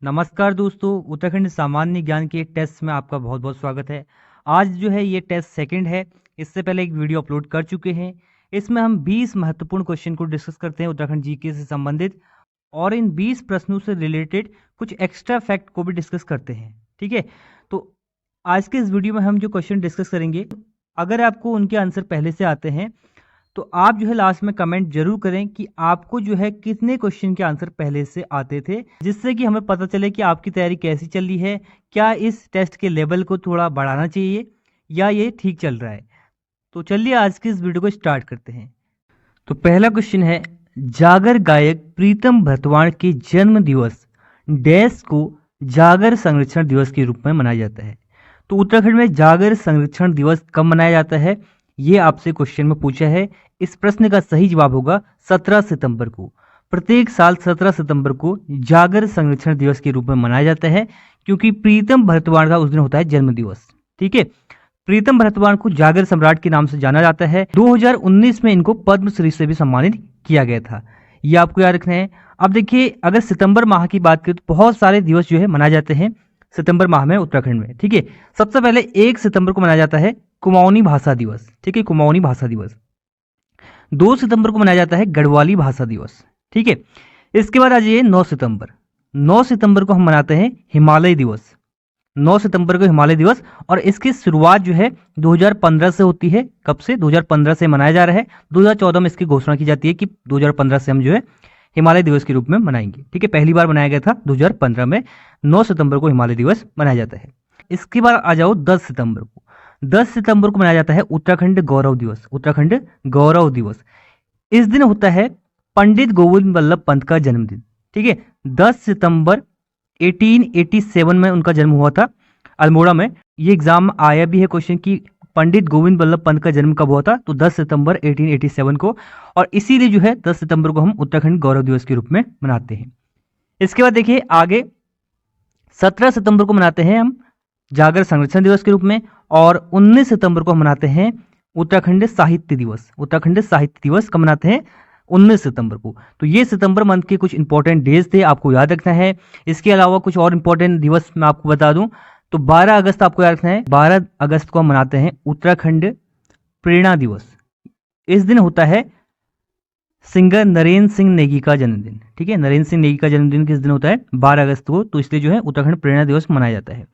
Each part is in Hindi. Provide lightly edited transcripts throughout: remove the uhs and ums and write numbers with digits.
नमस्कार दोस्तों, उत्तराखंड सामान्य ज्ञान के टेस्ट में आपका बहुत बहुत स्वागत है। आज जो है ये टेस्ट सेकंड है। इससे पहले एक वीडियो अपलोड कर चुके हैं। इसमें हम 20 महत्वपूर्ण क्वेश्चन को डिस्कस करते हैं उत्तराखंड जीके से संबंधित, और इन 20 प्रश्नों से रिलेटेड कुछ एक्स्ट्रा फैक्ट को भी डिस्कस करते हैं। ठीक है, तो आज के इस वीडियो में हम जो क्वेश्चन डिस्कस करेंगे, अगर आपको उनके आंसर पहले से आते हैं तो आप जो है लास्ट में कमेंट जरूर करें कि आपको जो है कितने क्वेश्चन के आंसर पहले से आते थे, जिससे कि हमें पता चले कि आपकी तैयारी कैसी चल रही है। क्या इस टेस्ट के लेवल को थोड़ा बढ़ाना चाहिए या ये ठीक चल रहा है। तो चलिए आज की इस वीडियो को स्टार्ट करते हैं। तो पहला क्वेश्चन है, जागर गायक प्रीतम भरतवाण के जन्म दिवस डैश को जागर संरक्षण दिवस के रूप में मनाया जाता है। तो उत्तराखंड में जागर संरक्षण दिवस कब मनाया जाता है, ये आपसे क्वेश्चन में पूछा है। इस प्रश्न का सही जवाब होगा 17 सितंबर को। प्रत्येक साल 17 सितंबर को जागर संरक्षण दिवस के रूप में मनाया जाता है, क्योंकि प्रीतम भरतवाण का उस दिन होता है जन्म दिवस। ठीक है, प्रीतम भरतवाण को जागर सम्राट के नाम से जाना जाता है। 2019 में इनको पद्मश्री से भी सम्मानित किया गया था, ये आपको याद रखना है। अब देखिए, अगर सितंबर माह की बात करें तो बहुत सारे दिवस जो है मनाए जाते हैं सितंबर माह में उत्तराखंड में। ठीक है, सबसे पहले 1 सितंबर को मनाया जाता है कुमाऊनी भाषा दिवस। ठीक है, कुमाऊनी भाषा दिवस। 2 सितंबर को मनाया जाता है गढ़वाली भाषा दिवस। ठीक है, इसके बाद आ जाइए 9 सितंबर। 9 सितंबर को हम मनाते हैं हिमालय दिवस। 9 सितंबर को हिमालय दिवस, और इसकी शुरुआत जो है 2015 से होती है। कब से? 2015 से मनाया जा रहा है। 2014 में इसकी घोषणा की जाती है कि 2015 से हम जो है हिमालय दिवस के रूप में मनाएंगे। ठीक है, पहली बार मनाया गया था 2015 में। 9 सितंबर को हिमालय दिवस मनाया जाता है। इसके बाद आ जाओ 10 सितंबर को। 10 सितंबर को मनाया जाता है उत्तराखंड गौरव दिवस। उत्तराखंड गौरव दिवस, इस दिन होता है पंडित गोविंद बल्लभ पंत का जन्मदिन। ठीक है, 10 सितंबर 1887 में उनका जन्म हुआ था अल्मोड़ा में। ये एग्जाम आया भी है क्वेश्चन कि पंडित गोविंद बल्लभ पंत का जन्म कब हुआ था, तो 10 सितंबर 1887 को, और इसीलिए जो है 10 सितंबर को हम उत्तराखंड गौरव दिवस के रूप में मनाते हैं। इसके बाद देखिए आगे 17 सितंबर को मनाते हैं हम जागर संरक्षण दिवस के रूप में, और 19 सितंबर को हम मनाते हैं उत्तराखंड साहित्य दिवस। उत्तराखंड साहित्य दिवस कब मनाते हैं? 19 सितंबर को। तो ये सितंबर मंथ के कुछ इंपॉर्टेंट डेज थे, आपको याद रखना है। इसके अलावा कुछ और इंपॉर्टेंट दिवस मैं आपको बता दूं, तो 12 अगस्त आपको याद रखना है। 12 अगस्त को हम मनाते हैं उत्तराखंड प्रेरणा दिवस। इस दिन होता है सिंगर नरेंद्र सिंह नेगी का जन्मदिन। ठीक है, नरेंद्र सिंह नेगी का जन्मदिन किस दिन होता है? 12 अगस्त को, तो इसलिए जो है उत्तराखंड प्रेरणा दिवस मनाया जाता है।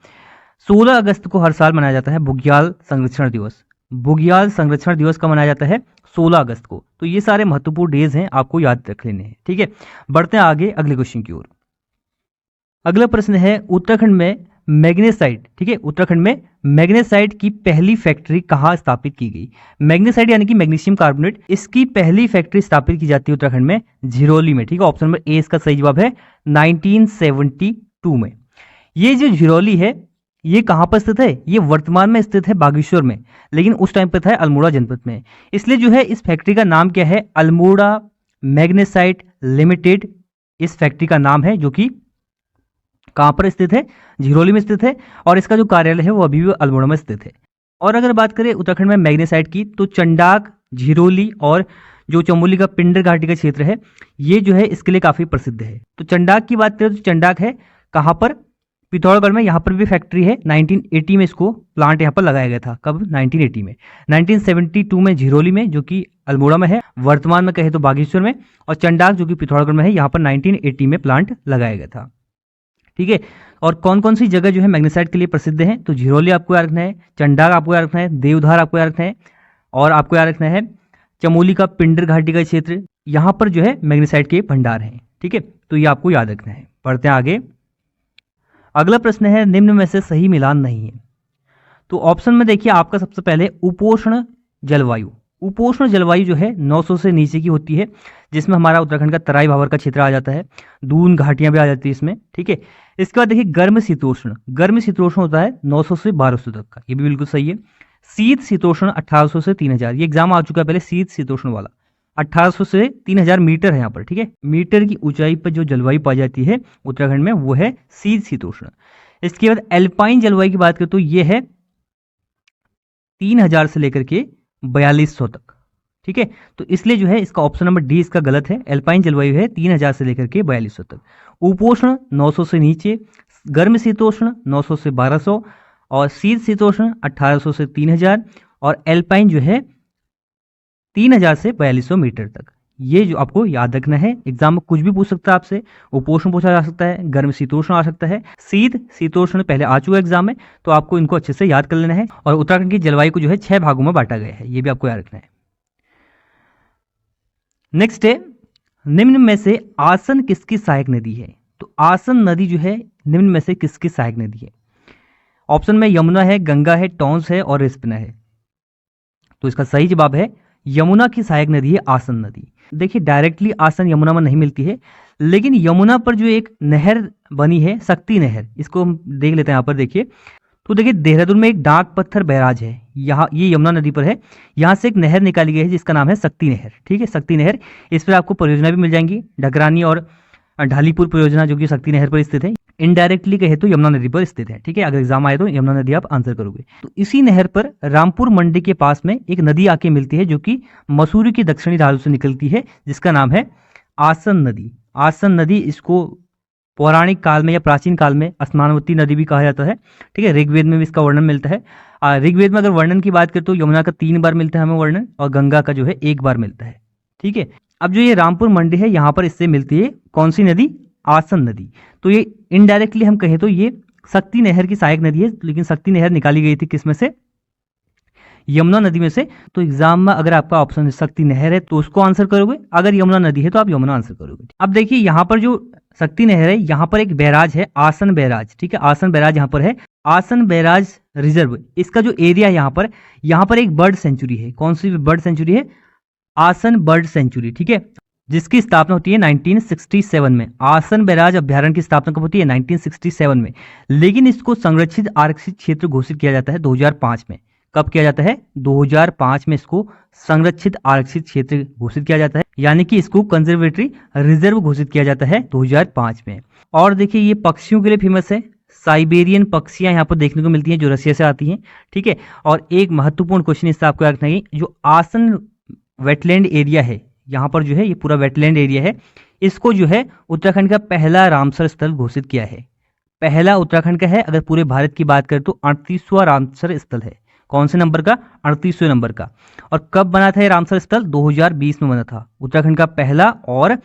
16 अगस्त को हर साल मनाया जाता है बुग्याल संरक्षण दिवस। बुग्याल संरक्षण दिवस का मनाया जाता है 16 अगस्त को। तो ये सारे महत्वपूर्ण डेज हैं, आपको याद रख लेने हैं। ठीक है, बढ़ते हैं आगे अगले क्वेश्चन की ओर। अगला प्रश्न है, उत्तराखंड में मैग्नेसाइट, ठीक है, उत्तराखंड में मैग्नेसाइट की पहली फैक्ट्री कहाँ स्थापित की गई? मैग्नेसाइट यानी कि मैग्नीशियम कार्बोनेट, इसकी पहली फैक्ट्री स्थापित की जाती है उत्तराखंड में झिरोली में। ठीक है, ऑप्शन नंबर ए इसका सही जवाब है 1972 में। ये जो झिरोली है ये कहाँ पर स्थित है? ये वर्तमान में स्थित है बागेश्वर में, लेकिन उस टाइम पर था अल्मोड़ा जनपद में। इसलिए जो है इस फैक्ट्री का नाम क्या है? अल्मोड़ा मैग्नेसाइट लिमिटेड इस फैक्ट्री का नाम है, जो कि कहाँ पर स्थित है? झिरोली में स्थित है, और इसका जो कार्यालय है वो अभी भी अल्मोड़ा में स्थित है। और अगर बात करें उत्तराखंड में मैग्नेसाइट की, तो चंडाक, झिरोली और जो चमोली का पिंडर घाटी का क्षेत्र है, ये जो है इसके लिए काफी प्रसिद्ध है। तो चंडाक की बात करें तो चंडाक है कहाँ पर? पिथौरागढ़ में। यहाँ पर भी फैक्ट्री है। 1980 में इसको प्लांट यहाँ पर लगाया गया था। कब? 1980 में। 1972 में झिरोली में, जो कि अल्मोड़ा में है, वर्तमान में कहे तो बागेश्वर में, और चंडाक जो कि पिथौरागढ़ में है, यहाँ पर 1980 में प्लांट लगाया गया था। ठीक है, और कौन कौन सी जगह जो है मैग्नेसाइट के लिए प्रसिद्ध है? तो झिरोली आपको याद रखना है, चंडाक आपको याद रखना है, देवधार आपको याद रखना है, और आपको याद रखना है चमोली का पिंडर घाटी का क्षेत्र, यहाँ पर जो है मैग्नेसाइट के भंडार हैं। ठीक है, तो ये आपको याद रखना है। बढ़ते हैं आगे। अगला प्रश्न है, निम्न में से सही मिलान नहीं है। तो ऑप्शन में देखिए आपका सबसे पहले उपोष्ण जलवायु। उपोष्ण जलवायु जो है 900 से नीचे की होती है, जिसमें हमारा उत्तराखंड का तराई भावर का क्षेत्र आ जाता है, दून घाटियां भी आ जाती है इसमें। ठीक है, इसके बाद देखिए गर्म शीतोष्ण। गर्म शीतोष्ण होता है 900 से 1200 तक का, ये भी बिल्कुल सही है। शीत शीतोष्ण 1800 से 3000, ये एग्जाम आ चुका है पहले, शीत शीतोष्ण वाला 1800 से 3000 मीटर है यहाँ पर। ठीक है, मीटर की ऊंचाई पर जो जलवायु पाई जाती है उत्तराखंड में वो है शीत शीतोष्ण। इसके बाद एल्पाइन जलवायु की बात करें तो ये है 3000 से लेकर के 4200 तक। ठीक है, तो इसलिए जो है इसका ऑप्शन नंबर डी इसका गलत है। एल्पाइन जलवायु है 3000 से लेकर के 4200 तक। उपोष्ण 900 से नीचे, गर्म शीतोष्ण 900 से 1200 और शीत शीतोष्ण 1800 से 3000 और एल्पाइन जो है 3000 से 4200 मीटर तक। ये जो आपको याद रखना है, एग्जाम में कुछ भी पूछ सकता है आपसे। उपोष्ण पूछा जा सकता है, गर्म शीतोष्ण आ सकता है, शीत शीतोष्ण पहले आ चुका है एग्जाम में, तो आपको इनको अच्छे से याद कर लेना है। और उत्तराखंड की जलवायु को जो है 6 भागों में बांटा गया है, ये भी आपको याद रखना है। नेक्स्ट है, निम्न में से आसन किसकी सहायक नदी है? तो आसन नदी जो है निम्न में से किसकी सहायक नदी है? ऑप्शन में यमुना है, गंगा है, टॉन्स है और रिस्पना है। तो इसका सही जवाब है यमुना की सहायक नदी है आसन नदी। देखिए डायरेक्टली आसन यमुना में नहीं मिलती है, लेकिन यमुना पर जो एक नहर बनी है शक्ति नहर, इसको हम देख लेते हैं। यहाँ पर देखिए, तो देखिए देहरादून में एक डाक पत्थर बैराज है, यहाँ ये यमुना नदी पर है। यहाँ से एक नहर निकाली गई है जिसका नाम है शक्ति नहर। ठीक है, शक्ति नहर, इस पर आपको परियोजना भी मिल जाएंगी, ढकरानी और ढालीपुर परियोजना जो कि शक्ति नहर पर स्थित है। इनडायरेक्टली कहे तो यमुना नदी पर स्थित है। ठीक है, अगर एग्जाम आए तो यमुना नदी आप आंसर करोगे। तो इसी नहर पर रामपुर मंडी के पास में एक नदी आके मिलती है जो कि मसूरी की दक्षिणी ढाल से निकलती है, जिसका नाम है आसन नदी। आसन नदी, इसको पौराणिक काल में या प्राचीन काल में स्नानवती नदी भी कहा जाता है। ठीक है, ऋग्वेद में भी इसका वर्णन मिलता है। ऋग्वेद में अगर वर्णन की बात करें तो यमुना का 3 बार मिलता है हमें वर्णन, और गंगा का जो है 1 बार मिलता है। ठीक है, अब जो ये रामपुर मंडी है यहाँ पर इससे मिलती है कौन सी नदी? आसन नदी। तो ये इनडायरेक्टली हम कहें तो ये शक्ति नहर की सहायक नदी है, लेकिन शक्ति नहर निकाली गई थी किस में से? यमुना नदी में से। तो एग्जाम में अगर आपका ऑप्शन शक्ति नहर है तो उसको आंसर करोगे, अगर यमुना नदी है तो आप यमुना आंसर करोगे। अब देखिए यहाँ पर जो शक्ति नहर है, यहाँ पर एक बैराज है आसन बैराज। ठीक है, आसन बैराज यहाँ पर है, आसन बैराज रिजर्व। इसका जो एरिया है यहाँ पर एक बर्ड सेंचुरी है। कौन सी बर्ड सेंचुरी है? आसन बर्ड सेंचुरी। ठीक है, जिसकी स्थापना होती है 1967 में। आसन बैराज अभ्यारण्य की स्थापना कब होती है? 1967 में। लेकिन इसको संरक्षित आरक्षित क्षेत्र घोषित किया जाता है 2005 में। कब किया जाता है? 2005 में इसको संरक्षित आरक्षित क्षेत्र घोषित किया जाता है, यानी कि इसको कंजर्वेटरी रिजर्व घोषित किया जाता है 2005 में। और देखिए ये पक्षियों के लिए फेमस है, साइबेरियन पक्षियां यहाँ पर देखने को मिलती हैं जो रशिया से आती हैं। ठीक है, और एक महत्वपूर्ण क्वेश्चन इससे आपको याद रखना है, जो आसन वेटलैंड एरिया है, यहाँ पर जो है ये पूरा वेटलैंड एरिया है, इसको जो है उत्तराखंड का पहला रामसर स्थल घोषित किया है। पहला उत्तराखंड का है। अगर पूरे भारत की बात करें तो 38वां रामसर स्थल है। कौन से नंबर का? 38वें नंबर का। और कब बना था ये रामसर स्थल? 2020 में बना था। उत्तराखंड का पहला और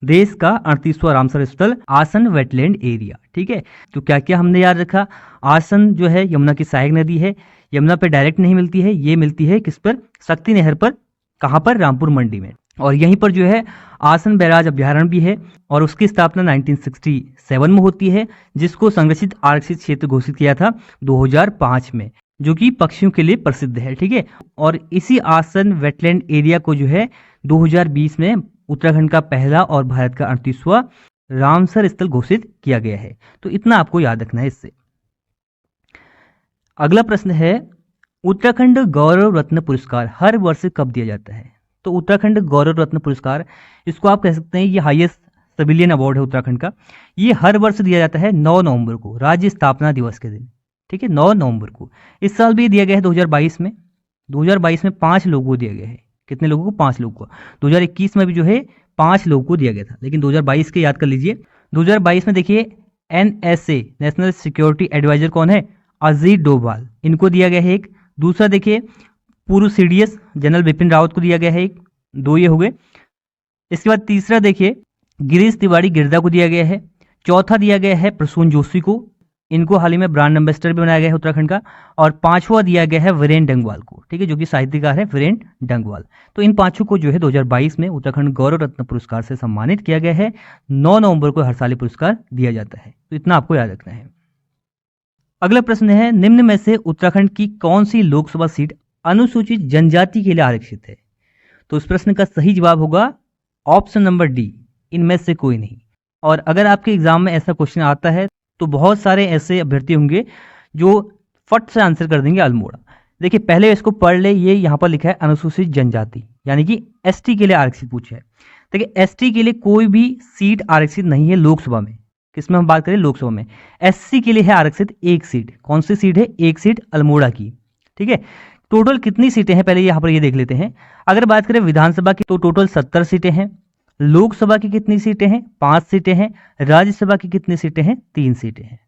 देश का 38वां रामसर स्थल आसन वेटलैंड एरिया। ठीक है, तो क्या क्या हमने याद रखा? आसन जो है यमुना की सहायक नदी है, यमुना पे डायरेक्ट नहीं मिलती है, ये मिलती है किस पर? शक्ति नहर पर। कहाँ पर? रामपुर मंडी में। और यहीं पर जो है आसन बैराज अभ्यारण्य भी है, और उसकी स्थापना 1967 में होती है, जिसको संरक्षित आरक्षित क्षेत्र घोषित किया था 2005 में, जो कि पक्षियों के लिए प्रसिद्ध है। ठीक है, और इसी आसन वेटलैंड एरिया को जो है 2020 में उत्तराखंड का पहला और भारत का 38वां रामसर स्थल घोषित किया गया है। तो इतना आपको याद रखना है इससे। अगला प्रश्न है, उत्तराखंड गौरव रत्न पुरस्कार हर वर्ष कब दिया जाता है? तो उत्तराखंड गौरव रत्न पुरस्कार, इसको आप कह सकते हैं ये हाईएस्ट सिविलियन अवार्ड है उत्तराखंड का। ये हर वर्ष दिया जाता है 9 नवंबर को, राज्य स्थापना दिवस के दिन। ठीक है, 9 नवंबर को। इस साल भी दिया गया है 2022 में। 2022 में 5 लोगों को दिया गया है। कितने लोगों को? 5 लोगों को। 2021 में भी जो है 5 लोगों को दिया गया था, लेकिन 2022 के याद कर लीजिए। 2022 में देखिए NSA नेशनल सिक्योरिटी एडवाइजर कौन है? अजीत डोभाल, इनको दिया गया है एक। दूसरा देखिए पूर्व CDS जनरल बिपिन रावत को दिया गया है एक। 2 ये हो गए। इसके बाद तीसरा देखिए गिरीश तिवारी गिरदा को दिया गया है। चौथा दिया गया है प्रसून जोशी को, इनको हाल ही में ब्रांड एम्बेसडर भी बनाया गया है उत्तराखंड का। और 5वां दिया गया है वीरेंद्र डंगवाल को। ठीक है, जो कि साहित्यकार है वीरेंद्र डंगवाल। तो इन 5 को जो है 2022 में उत्तराखंड गौरव रत्न पुरस्कार से सम्मानित किया गया है। 9 नवंबर को हर साल पुरस्कार दिया जाता है। तो इतना आपको याद रखना है। अगला प्रश्न है, निम्न में से उत्तराखंड की कौन सी लोकसभा सीट अनुसूचित जनजाति के लिए आरक्षित है? तो इस प्रश्न का सही जवाब होगा ऑप्शन नंबर डी, इनमें से कोई नहीं। और अगर आपके एग्जाम में ऐसा क्वेश्चन आता है तो बहुत सारे ऐसे अभ्यर्थी होंगे जो फट से आंसर कर देंगे अल्मोड़ा। देखिए पहले इसको पढ़ ले, ये यहाँ पर लिखा है अनुसूचित जनजाति, यानी कि ST के लिए आरक्षित पूछा है। देखिए ST के लिए कोई भी सीट आरक्षित नहीं है लोकसभा में। किसमें हम बात करें? लोकसभा में। SC के लिए है आरक्षित एक सीट। कौन सी सीट है? एक सीट अल्मोड़ा की। ठीक है, टोटल कितनी सीटें हैं पहले यहाँ पर ये देख लेते हैं। अगर बात करें विधानसभा की तो टोटल 70 सीटें हैं। लोकसभा की कितनी सीटें हैं? 5 सीटें हैं। राज्यसभा की कितनी सीटें हैं? 3 सीटें हैं।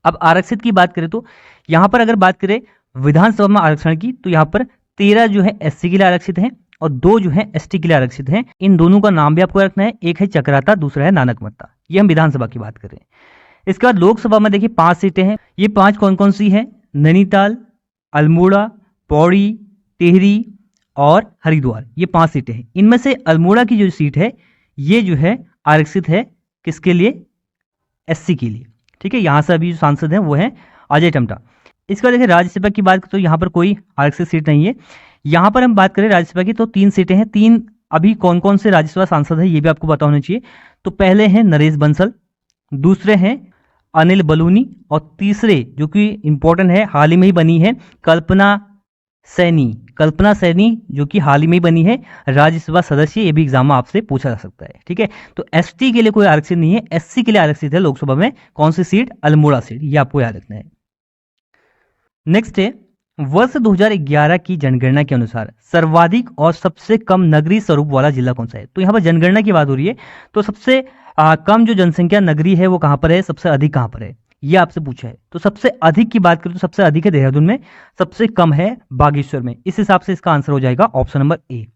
अब आरक्षित की बात करें तो यहाँ पर अगर बात करें विधानसभा में आरक्षण की तो यहाँ पर 13 जो है एससी के लिए आरक्षित हैं और 2 जो है एसटी के लिए आरक्षित हैं। इन दोनों का नाम भी आपको रखना है, एक है चक्राता, दूसरा है नानकमत्ता। ये हम विधानसभा की बात करें। इसके बाद लोकसभा में देखिए 5 सीटें हैं। ये 5 कौन कौन सी हैं? नैनीताल, अल्मोड़ा, पौड़ी, टिहरी और हरिद्वार, ये 5 सीटें हैं। इनमें से अल्मोड़ा की जो सीट है ये जो है आरक्षित है किसके लिए? एससी के लिए। ठीक है, यहां से अभी जो सांसद हैं वो है अजय टम्टा। इसके बाद देखिए राज्यसभा की बात करें तो यहाँ पर कोई आरक्षित सीट नहीं है। यहाँ पर हम बात करें राज्यसभा की तो 3 सीटें हैं। 3 अभी कौन कौन से राज्यसभा सांसद हैं ये भी आपको पता होना चाहिए। तो पहले हैं नरेश बंसल, दूसरे हैं अनिल बलूनी और तीसरे जो कि इंपॉर्टेंट है, हाल ही में ही बनी है, कल्पना सैनी जो कि हाल ही में ही बनी है राज्यसभा सदस्य। ये भी एग्जाम में आपसे पूछा जा सकता है। ठीक है, तो एसटी के लिए कोई आरक्षित नहीं है, एससी के लिए आरक्षित है लोकसभा में। कौन सी सीट? अल्मोड़ा सीट, ये आपको याद रखना है। नेक्स्ट है वर्ष 2011 की जनगणना के अनुसार सर्वाधिक और सबसे कम नगरीय स्वरूप वाला जिला कौन सा है? तो यहाँ पर जनगणना की बात हो रही है तो सबसे कम जो जनसंख्या नगरी है वो कहां पर है, सबसे अधिक कहां पर है, ये आपसे पूछा है। तो सबसे अधिक की बात करें तो सबसे अधिक है देहरादून में, सबसे कम है बागेश्वर में। इस हिसाब से इसका आंसर हो जाएगा ऑप्शन नंबर ए।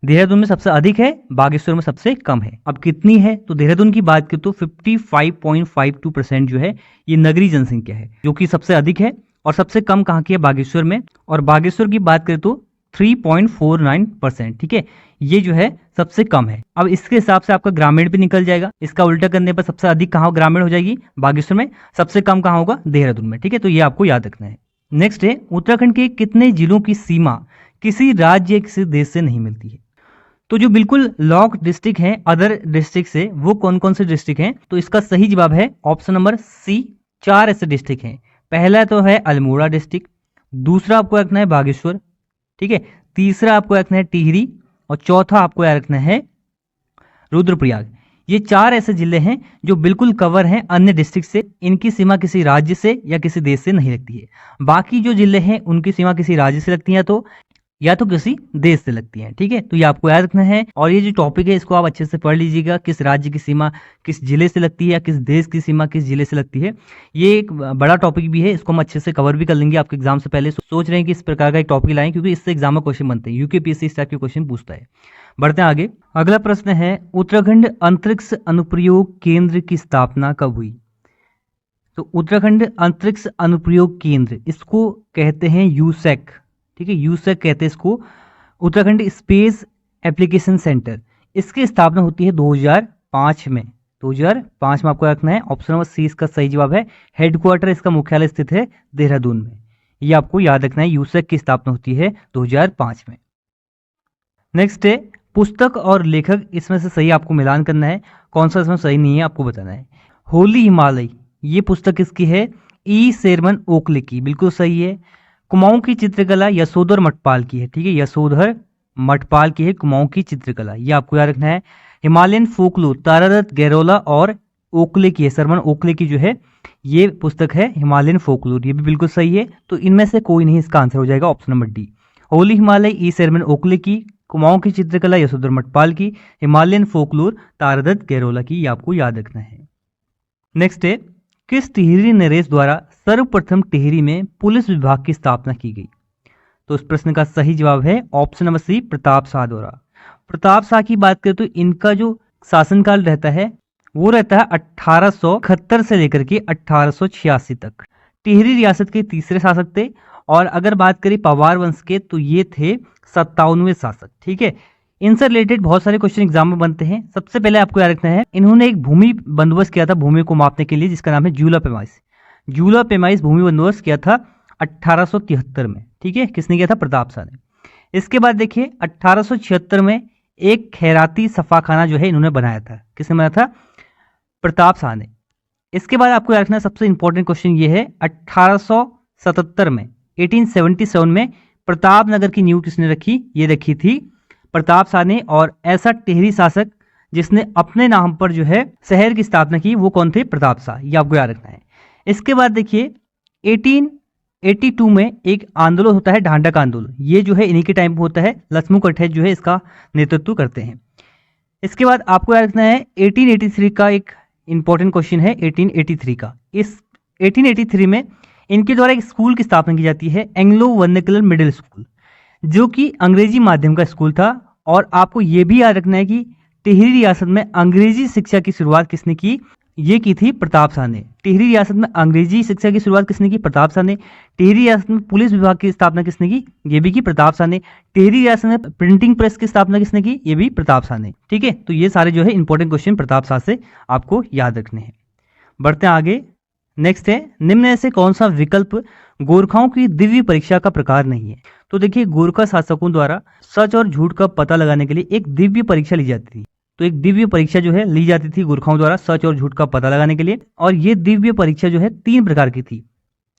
देहरादून में सबसे अधिक है, बागेश्वर में सबसे कम है। अब कितनी है? तो देहरादून की बात करें तो 55.52% जो है ये नगरीय जनसंख्या है, जो कि सबसे अधिक है। और सबसे कम कहां की है? बागेश्वर में। और बागेश्वर की बात करें तो 3.49%। ठीक है, ये जो है सबसे कम है। अब इसके हिसाब से आपका ग्रामीण भी निकल जाएगा। इसका उल्टा करने पर सबसे अधिक कहां ग्रामीण हो जाएगी? बागेश्वर में। सबसे कम कहां होगा? देहरादून में। ठीक है, तो ये आपको याद रखना है। नेक्स्ट है उत्तराखंड के कितने जिलों की सीमा किसी राज्य या किसी देश से नहीं मिलती है? तो जो बिल्कुल लॉक डिस्ट्रिक्ट है अदर डिस्ट्रिक्ट से, वो कौन कौन से डिस्ट्रिक्ट हैं? तो इसका सही जवाब है ऑप्शन नंबर सी। 4 ऐसे डिस्ट्रिक्ट हैं। पहला तो है अल्मोड़ा डिस्ट्रिक्ट, दूसरा आपको रखना है बागेश्वर, ठीक है, तीसरा आपको रखना है टिहरी और चौथा आपको रखना है रुद्रप्रयाग। ये 4 ऐसे जिले हैं जो बिल्कुल कवर हैं अन्य डिस्ट्रिक्ट से। इनकी सीमा किसी राज्य से या किसी देश से नहीं लगती है। बाकी जो जिले हैं उनकी सीमा किसी राज्य से लगती है या तो किसी देश से लगती है। ठीक है, तो ये आपको याद रखना है। और ये जो टॉपिक है इसको आप अच्छे से पढ़ लीजिएगा, किस राज्य की सीमा किस जिले से लगती है या किस देश की सीमा किस जिले से लगती है। ये एक बड़ा टॉपिक भी है, इसको हम अच्छे से कवर भी कर लेंगे आपके एग्जाम से पहले। सोच रहे हैं कि इस प्रकार का एक टॉपिक लाएं क्योंकि इससे एग्जाम में क्वेश्चन बनते हैं, यूकेपीएससी इस टाइप के क्वेश्चन पूछता है। बढ़ते हैं आगे। अगला प्रश्न है उत्तराखंड अंतरिक्ष अनुप्रयोग केंद्र की स्थापना कब हुई? तो उत्तराखंड अंतरिक्ष अनुप्रयोग केंद्र, इसको कहते हैं यूसैक। ठीक है, यूसैक कहते हैं इसको, उत्तराखंड स्पेस एप्लीकेशन सेंटर। इसकी स्थापना होती है 2005 में। 2005 में आपको रखना है ऑप्शन नंबर सी इसका सही जवाब है। हेडक्वार्टर इसका मुख्यालय स्थित है देहरादून में। ये आपको याद रखना है, यूसैक की स्थापना होती है 2005 में। नेक्स्ट है पुस्तक और लेखक, इसमें से सही आपको मिलान करना है, कौन सा इसमें सही नहीं है आपको बताना है। होली हिमालय, ये पुस्तक किसकी है? ई शेरमन ओकले की, बिल्कुल सही है। कुमाऊं की चित्रकला यशोधर मठपाल की है। ठीक है, यशोधर मठपाल की है कुमाऊं की चित्रकला, ये आपको याद रखना है। हिमालयन फोकलोर तारादत्त गैरोला और ओकले की है, शरमन ओकले की जो है ये पुस्तक है हिमालयन फोकलोर, ये भी बिल्कुल सही है। तो इनमें से कोई नहीं, इसका आंसर हो जाएगा option number D. Holy Himalaya E Sherman Oakley की, कुमाऊं की चित्रकला यशोधर मठपाल की, हिमालयन फोकलोर तारादत्त गैरोला की, ये आपको याद रखना है। नेक्स्ट है किस टिहरी नरेश द्वारा सर्वप्रथम टिहरी में पुलिस विभाग की स्थापना की गई? तो इस प्रश्न का सही जवाब है option number C Pratap Shah द्वारा। प्रताप शाह की बात करें तो इनका जो शासनकाल रहता है वो रहता है 1871 से लेकर के 1886 तक। टिहरी रियासत के तीसरे शासक थे। और अगर बात करें पवार वंश के तो ये थे 57वें शासक। ठीक है, इनसे रिलेटेड बहुत सारे क्वेश्चन एग्जाम में बनते हैं। सबसे पहले आपको याद रखना है, इन्होंने एक भूमि बंदोबस्त किया था भूमि को मापने के लिए, जिसका नाम है जूला पैमाइश। जूला पैमाइश भूमि बंदोबस्त किया था 1873 में। ठीक है, किसने किया था? प्रताप शाह ने। इसके बाद देखिए 1876 में एक खैराती सफाखाना जो है इन्होंने बनाया था। किसने बनाया था? प्रताप शाह ने। इसके बाद आपको याद रखना सबसे इंपॉर्टेंट क्वेश्चन ये है 1877 में 1877 में प्रताप नगर की नींव किसने रखी? ये रखी थी प्रताप शाह ने। और ऐसा टिहरी शासक जिसने अपने नाम पर जो है शहर की स्थापना की वो कौन थे? प्रताप शाह, ये आपको याद रखना है। इसके बाद देखिए 1982 में एक आंदोलन होता है ढांढा आंदोलन, ये जो है इन्हीं के टाइम पे होता है। लक्ष्मण कट्टे जो है इसका नेतृत्व करते हैं। इसके बाद आपको याद रखना है 1883 का एक इंपॉर्टेंट क्वेश्चन है 1883 का। इस 1883 में इनके द्वारा एक स्कूल की स्थापना की जाती है, एंग्लो वर्नाकुलर मिडिल स्कूल, जो कि अंग्रेजी माध्यम का स्कूल था। और आपको यह भी याद रखना है कि टिहरी रियासत में अंग्रेजी शिक्षा की शुरुआत किसने की? ये की थी प्रताप शाह ने। टिहरी रियासत में अंग्रेजी शिक्षा की शुरुआत किसने की? प्रताप शाह ने। टिहरी रियासत में पुलिस विभाग की स्थापना किसने की? ये भी की प्रताप शाह ने। टिहरी रियासत में प्रिंटिंग प्रेस की स्थापना किसने की? ये भी प्रताप शाह ने। ठीक है, तो ये सारे जो है इंपॉर्टेंट क्वेश्चन प्रताप शाह से आपको याद रखने हैं। बढ़ते हैं आगे। नेक्स्ट है, निम्न में से कौन सा विकल्प गोरखाओं की दिव्य परीक्षा का प्रकार नहीं है? तो देखिए, गोरखा शासकों द्वारा सच और झूठ का पता लगाने के लिए एक दिव्य परीक्षा ली जाती थी। तो एक दिव्य परीक्षा जो है ली जाती थी गोरखाओं द्वारा सच और झूठ का पता लगाने के लिए। और ये दिव्य परीक्षा जो है 3 प्रकार की थी।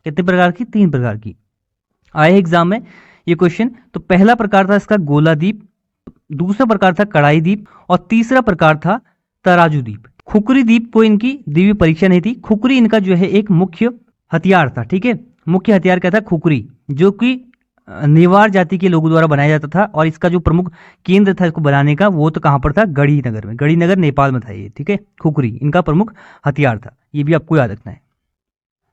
कितने प्रकार की? 3 प्रकार की आए एग्जाम में ये क्वेश्चन। तो पहला प्रकार था इसका गोला दीप, दूसरा प्रकार था कड़ाई दीप, और तीसरा प्रकार था तराजू दीप। खुकरी दीप को इनकी दिव्य परीक्षा नहीं थी। खुकरी इनका जो है एक मुख्य हथियार था। ठीक है, मुख्य हथियार क्या था? खुकरी, जो कि नेवार जाति के लोगों द्वारा बनाया जाता था। और इसका जो प्रमुख केंद्र था इसको बनाने का, वो तो कहां पर था? गढ़ी नगर में। गढ़ी नगर नेपाल में था ये। ठीक है, खुकरी इनका प्रमुख हथियार था, ये भी आपको याद रखना है।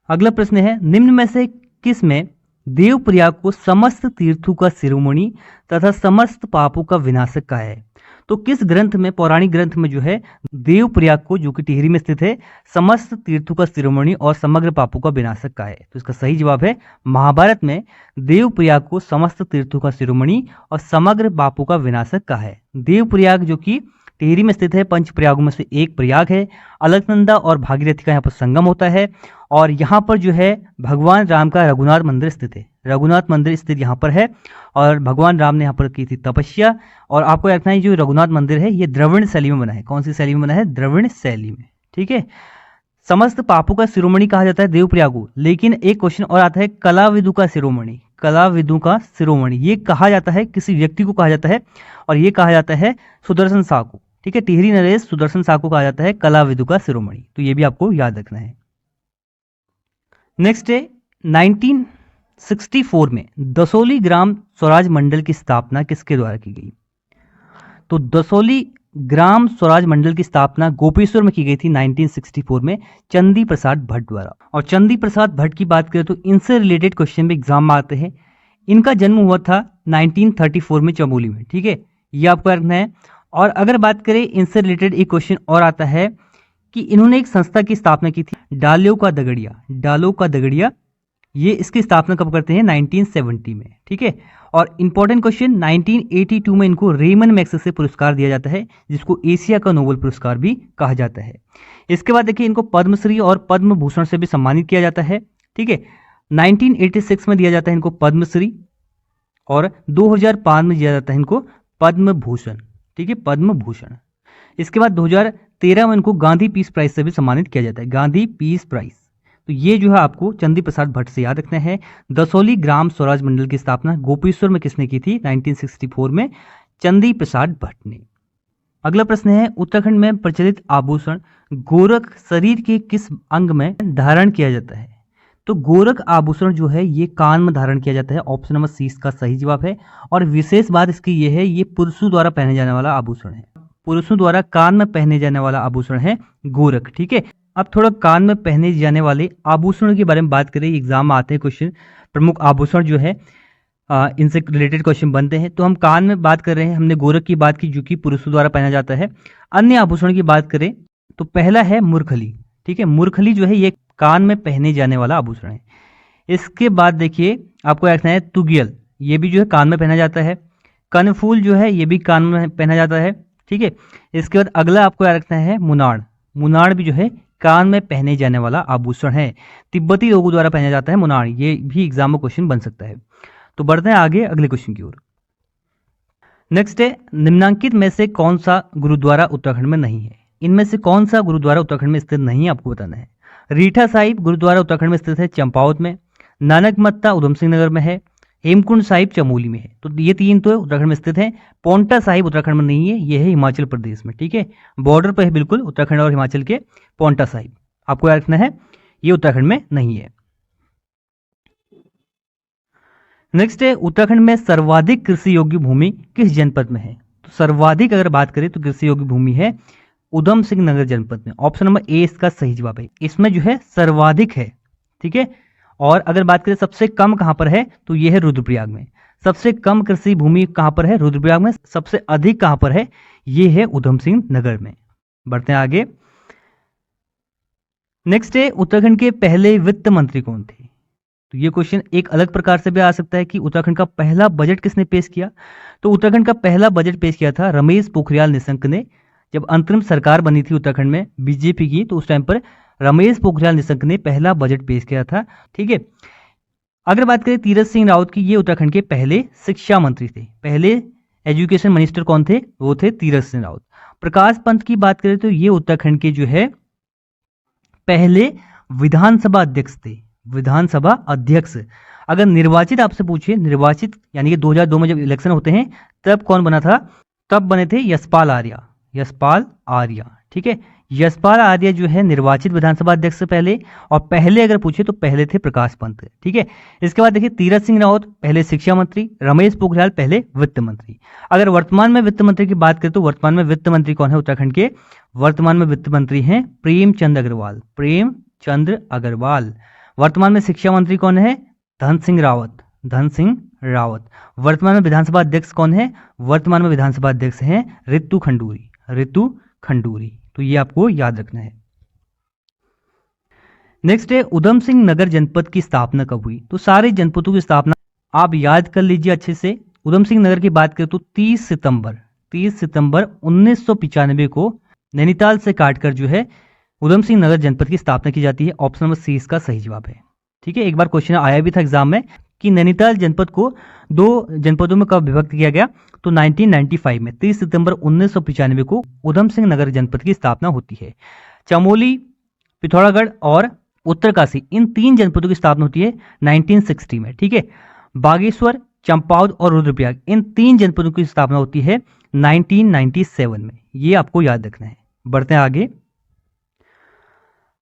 अगला प्रश्न है, निम्न में से किस में देवप्रयाग को समस्त तीर्थों का शिरोमणि तथा समस्त पापों का विनाशक कहा है? तो किस ग्रंथ में, पौराणिक ग्रंथ में जो है देवप्रयाग को, जो कि टिहरी में स्थित है, समस्त तीर्थों का शिरोमणि और समग्र पापों का विनाशक कहा है? तो इसका सही जवाब है महाभारत में देवप्रयाग को समस्त तीर्थों का शिरोमणि और समग्र पापों का विनाशक कहा है। देवप्रयाग जो कि टिहरी में स्थित है, पंच प्रयागों में से एक प्रयाग है। अलकनंदा और भागीरथी का यहाँ पर संगम होता है। और यहाँ पर जो है भगवान राम का रघुनाथ मंदिर स्थित है। रघुनाथ मंदिर स्थित यहाँ पर है और भगवान राम ने यहाँ पर की थी तपस्या। और आपको याद रखना है जो रघुनाथ मंदिर है ये द्रविड़ शैली में बना है। कौन सी शैली में बना है? द्रविड़ शैली में। ठीक है, समस्त पापों का शिरोमणि कहा जाता है देवप्रयाग। लेकिन एक क्वेश्चन और आता है, कलाविदु का शिरोमणि। कलाविदु का शिरोमणि ये कहा जाता है, किसी व्यक्ति को कहा जाता है, और ये कहा जाता है सुदर्शन शाह को। ठीक है, टिहरी नरेश सुदर्शन शाह को कहा जाता है कलाविदु का शिरोमणि। तो ये भी आपको याद रखना है। नेक्स्ट है, 1964 में दसोली ग्राम स्वराज मंडल की स्थापना किसके द्वारा की गई? तो दसोली ग्राम स्वराज मंडल की स्थापना गोपेश्वर में की गई थी 1964 में चंदी प्रसाद भट्ट द्वारा। और चंदी प्रसाद भट्ट की बात करें तो इनसे रिलेटेड क्वेश्चन भी एग्जाम में आते हैं। इनका जन्म हुआ था 1934 में चमोली में। ठीक है, ये आपको रखना है। और अगर बात करें इनसे रिलेटेड एक क्वेश्चन और आता है कि इन्होंने एक संस्था की स्थापना की थी, डालो का दगड़िया। डालो का दगड़िया, ये इसकी स्थापना कब करते हैं? 1970 में। ठीक है, और इंपॉर्टेंट क्वेश्चन, 1982 में इनको रेमन मैग्सेसे पुरस्कार दिया जाता है, जिसको एशिया का नोबेल पुरस्कार भी कहा जाता है। इसके बाद देखिए, इनको पद्मश्री और पद्म भूषण से भी सम्मानित किया जाता है। ठीक है, 1986 में दिया जाता है इनको पद्मश्री, और 2005 में दिया जाता है इनको पद्म भूषण। ठीक है, पद्म भूषण। इसके बाद 2013 में इनको गांधी पीस प्राइज से भी सम्मानित किया जाता है, गांधी पीस प्राइज। तो ये जो है आपको चंदी प्रसाद भट्ट से याद रखना है। दसोली ग्राम स्वराज मंडल की स्थापना गोपेश्वर में किसने की थी? 1964 में चंदी प्रसाद भट्ट ने। अगला प्रश्न है, उत्तराखंड में प्रचलित आभूषण गोरख शरीर के किस अंग में धारण किया जाता है? तो गोरख आभूषण जो है ये कान में धारण किया जाता है। ऑप्शन नंबर सी इसका सही जवाब है। और विशेष बात इसकी ये है, ये पुरुषों द्वारा पहने जाने वाला आभूषण है। पुरुषों द्वारा कान में पहने जाने वाला आभूषण है गोरख। ठीक है, अब थोड़ा कान में पहने जाने वाले आभूषण के बारे में बात करें। एग्जाम में आते हैं क्वेश्चन, प्रमुख आभूषण जो है इनसे रिलेटेड क्वेश्चन बनते हैं। तो हम कान में बात कर रहे हैं, हमने गोरख की बात की जो कि पुरुषों द्वारा पहना जाता है। अन्य आभूषण की बात करें तो पहला है मुरखली। ठीक है, मुरखली जो है ये कान में पहने जाने वाला आभूषण है। इसके बाद देखिए आपको रखना है तुगियल, ये भी जो है कान में पहना जाता है। कनफूल जो है ये भी कान में पहना जाता है। ठीक है, इसके बाद अगला आपको याद रखना है मुनाड़। मुनाड़ भी जो है कान में पहने जाने वाला आभूषण है। तिब्बती लोगों द्वारा पहना जाता है मुनाड़, ये भी एग्जाम में क्वेश्चन बन सकता है। तो बढ़ते हैं आगे अगले क्वेश्चन की ओर। नेक्स्ट है, निम्नांकित में से कौन सा गुरुद्वारा उत्तराखंड में नहीं है? इनमें से कौन सा गुरुद्वारा उत्तराखंड में स्थित नहीं है आपको बताना है। रीठा साहिब गुरुद्वारा उत्तराखंड में स्थित है चंपावत में। नानक मत्ता उधम सिंह नगर में है। हेमकुंड साहिब चमोली में है। तो ये 3 तो उत्तराखंड में स्थित है। पोंटा साहिब उत्तराखंड में नहीं है, ये है हिमाचल प्रदेश में। ठीक है, बॉर्डर पर है बिल्कुल उत्तराखंड और हिमाचल के पोंटा साहिब। आपको याद रखना है ये उत्तराखंड में नहीं है। नेक्स्ट है उत्तराखंड में सर्वाधिक कृषि योग्य भूमि किस जनपद में है? तो सर्वाधिक अगर बात करें तो कृषि योग्य भूमि है उधम सिंह नगर जनपद में। ऑप्शन नंबर ए इसका सही जवाब है। इसमें जो है सर्वाधिक है, ठीक है। और अगर बात करें सबसे कम कहां पर है तो यह है रुद्रप्रयाग में। सबसे कम कृषि भूमि कहां पर है? रुद्रप्रयाग में। सबसे अधिक कहां पर है? यह है उधम सिंह नगर में। बढ़ते हैं आगे। नेक्स्ट है उत्तराखंड के पहले वित्त मंत्री कौन थे? तो ये क्वेश्चन एक अलग प्रकार से भी आ सकता है कि उत्तराखंड का पहला बजट किसने पेश किया? तो उत्तराखंड का पहला बजट पेश किया था रमेश पोखरियाल निशंक ने। जब अंतरिम सरकार बनी थी उत्तराखंड में बीजेपी की, तो उस टाइम पर रमेश पोखरियाल निशंक ने पहला बजट पेश किया था, ठीक है। अगर बात करें तीरथ सिंह रावत की, ये उत्तराखंड के पहले शिक्षा मंत्री थे। पहले एजुकेशन मिनिस्टर कौन थे? वो थे तीरथ सिंह रावत। प्रकाश पंत की बात करें तो ये उत्तराखंड के जो है पहले विधानसभा अध्यक्ष थे। विधानसभा अध्यक्ष अगर निर्वाचित आपसे पूछे, निर्वाचित यानी कि 2002 में जब इलेक्शन होते हैं तब कौन बना था? तब बने थे यशपाल आर्या। यशपाल आर्या, ठीक है। यशपाल आर्य जो है निर्वाचित विधानसभा अध्यक्ष से पहले, और पहले अगर पूछे तो पहले थे प्रकाश पंत, ठीक है। इसके बाद देखिए तीरथ सिंह रावत पहले शिक्षा मंत्री, रमेश पोखरियाल पहले वित्त मंत्री। अगर वर्तमान में वित्त मंत्री की बात करें तो वर्तमान में वित्त मंत्री कौन है उत्तराखंड के? वर्तमान में वित्त मंत्री हैं प्रेमचंद अग्रवाल। प्रेमचंद अग्रवाल। वर्तमान में शिक्षा मंत्री कौन है? धन सिंह रावत। धन सिंह रावत। वर्तमान में विधानसभा अध्यक्ष कौन है? वर्तमान में विधानसभा अध्यक्ष हैं रितु खंडूरी। रितु खंडूरी, तो ये आपको याद रखना है। नेक्स्ट है उधम सिंह नगर जनपद की स्थापना कब हुई? तो सारे जनपदों की स्थापना आप याद कर लीजिए अच्छे से। उधम सिंह नगर की बात करें तो 30 सितंबर 1995 को नैनीताल से काटकर जो है उधम सिंह नगर जनपद की स्थापना की जाती है। ऑप्शन नंबर सी इसका सही जवाब है, ठीक है। एक बार क्वेश्चन आया भी था एग्जाम में कि नैनीताल जनपद को 2 जनपदों में कब विभक्त किया गया? तो 1995 में 30 सितंबर 1995 को उधम सिंह नगर जनपद की स्थापना होती है। चमोली, पिथौरागढ़ और उत्तरकाशी, इन 3 जनपदों की स्थापना होती है 1960 में, ठीक है। बागेश्वर, चंपावत और रुद्रप्रयाग, इन 3 जनपदों की स्थापना होती है 1997 में। ये आपको याद रखना है। बढ़ते हैं आगे।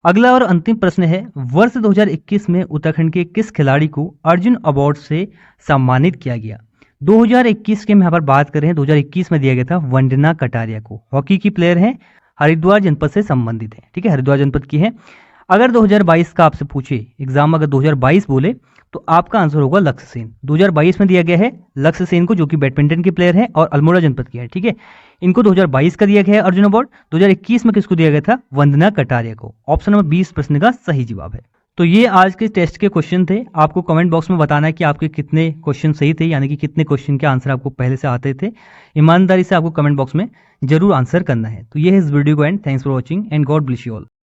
अगला और अंतिम प्रश्न है, वर्ष 2021 में उत्तराखंड के किस खिलाड़ी को अर्जुन अवार्ड से सम्मानित किया गया? 2021 की हम यहाँ पर बात कर रहे हैं, 2021 में दिया गया था वंदना कटारिया को। हॉकी की प्लेयर हैं, हरिद्वार जनपद से संबंधित है, ठीक है, हरिद्वार जनपद की है। अगर 2022 का आपसे पूछे एग्जाम, अगर 2022 बोले तो आपका आंसर होगा लक्ष्य सेन। 2022 में दिया गया है लक्ष्य सेन को, जो कि बैडमिंटन की प्लेयर है और अल्मोड़ा जनपद की है, ठीक है। इनको 2022 का दिया गया है अर्जुन अवार्ड। 2021 में किसको दिया गया था? वंदना कटारिया को। ऑप्शन नंबर 20 प्रश्न का सही जवाब है। तो ये आज के टेस्ट के क्वेश्चन थे। आपको कमेंट बॉक्स में बताना है कि आपके कितने क्वेश्चन सही थे, यानी कि कितने क्वेश्चन के आंसर आपको पहले से आते थे। ईमानदारी से आपको कमेंट बॉक्स में जरूर आंसर करना है। तो ये है इस वीडियो को and. Thanks for watching and God bless you all.